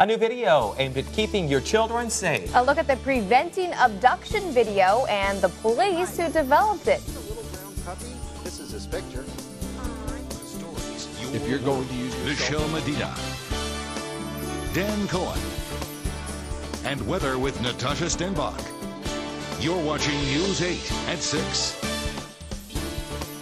A new video aimed at keeping your children safe. A look at the preventing abduction video and the police who developed it. This is his picture. If you're going to use Michelle Medina, Dan Cohen, and weather with Natasha Stenbach. You're watching News 8 at 6.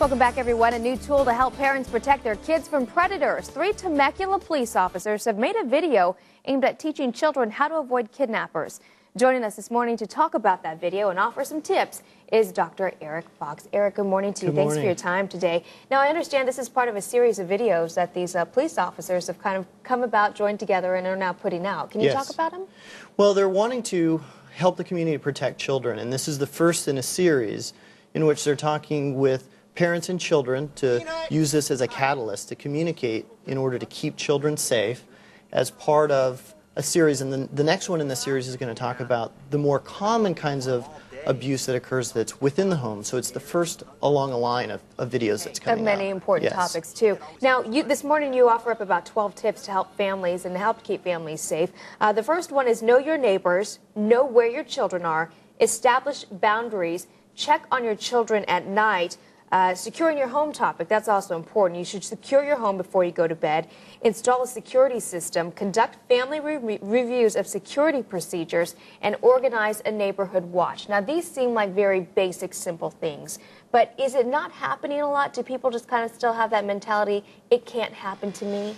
Welcome back, everyone. A new tool to help parents protect their kids from predators. 3 Temecula police officers have made a video aimed at teaching children how to avoid kidnappers. Joining us this morning to talk about that video and offer some tips is Dr. Eric Fox. Eric, good morning to you. Thanks for your time today. Now, I understand this is part of a series of videos that these police officers have kind of come about, joined together, and are now putting out. Can you talk about them? Well, they're wanting to help the community protect children, and this is the first in a series in which they're talking with parents and children to use this as a catalyst to communicate in order to keep children safe as part of a series. And the next one in the series is going to talk about the more common kinds of abuse that occurs that's within the home. So it's the first along a line of videos that's coming out. Of many important topics, too. Now, this morning you offer up about 12 tips to help families and help keep families safe. The first one is know your neighbors, know where your children are, establish boundaries, check on your children at night. Securing your home topic, that's also important. You should secure your home before you go to bed. Install a security system, conduct family reviews of security procedures, and organize a neighborhood watch. Now, these seem like very basic, simple things. But is it not happening a lot? Do people just kind of still have that mentality, it can't happen to me?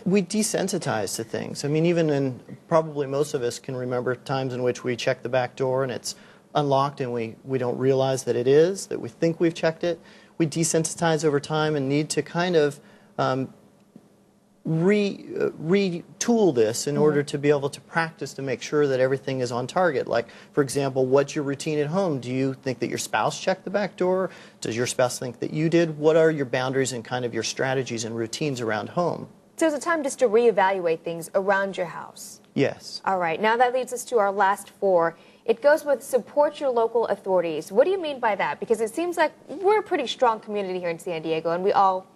We desensitize to things. I mean, even probably most of us can remember times in which we check the back door and it's unlocked and we don't realize that it is, that we think we've checked it. We desensitize over time and need to kind of retool this in order to be able to practice to make sure that everything is on target. Like, for example, what's your routine at home? Do you think that your spouse checked the back door? Does your spouse think that you did? What are your boundaries and kind of your strategies and routines around home? So it's a time just to reevaluate things around your house. Yes. All right. Now that leads us to our last 4. It goes with support your local authorities. What do you mean by that? Because it seems like we're a pretty strong community here in San Diego, and we all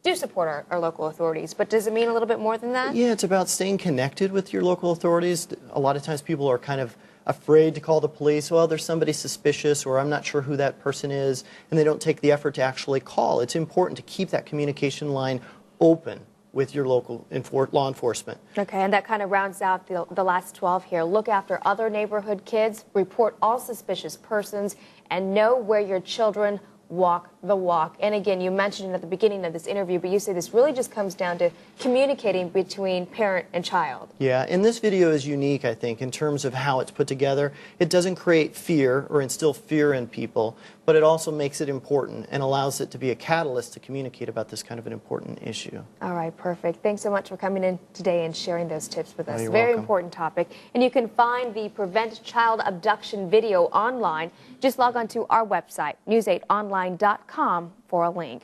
do support our local authorities. But does it mean a little bit more than that? Yeah, it's about staying connected with your local authorities. A lot of times people are kind of afraid to call the police. Well, there's somebody suspicious, or I'm not sure who that person is, and they don't take the effort to actually call. It's important to keep that communication line open with your local law enforcement. Okay, and that kind of rounds out the last 12 here. Look after other neighborhood kids, report all suspicious persons, and know where your children walk the walk. And again, you mentioned it at the beginning of this interview, but you say this really just comes down to communicating between parent and child. Yeah, and this video is unique, I think, in terms of how it's put together. It doesn't create fear or instill fear in people, but it also makes it important and allows it to be a catalyst to communicate about this kind of an important issue. All right, perfect. Thanks so much for coming in today and sharing those tips with us. You're Very welcome. important topic. And you can find the Prevent Child Abduction video online. Just log on to our website, news8online.com, for a link.